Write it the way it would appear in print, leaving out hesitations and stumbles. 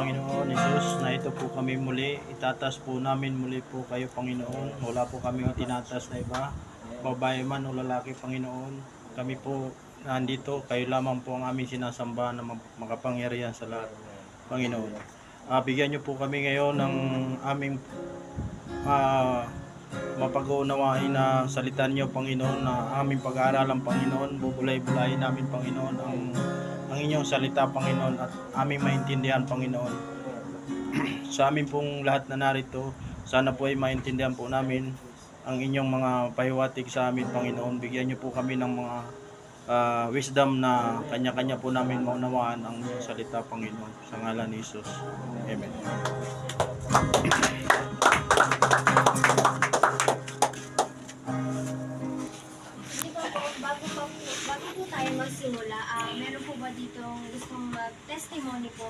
Panginoon Jesus, na ito po kami muli. Itatas po namin muli po kayo, Panginoon. Wala po kami itinatas na iba, babae man o lalaki, Panginoon. Kami po nandito, kayo lamang po ang aming sinasamba na makapangyarihan sa lahat, Panginoon. Bigyan niyo po kami ngayon ng aming mapag-uunawain na salita niyo, Panginoon, na aming pag-aaralan, Panginoon. Bubulay-bulayin namin, Panginoon, ang inyong salita, Panginoon, at aming maintindihan, Panginoon. Sa amin pong lahat na narito, sana po ay maintindihan po namin ang inyong mga pahiwatig sa amin, Panginoon. Bigyan niyo po kami ng mga wisdom na kanya-kanya po namin maunawaan ang inyong salita, Panginoon. Sa ngalan ni Jesus. Amen. Bago po tayo magsimula, meron po ba ditong gustong mag-testimony po?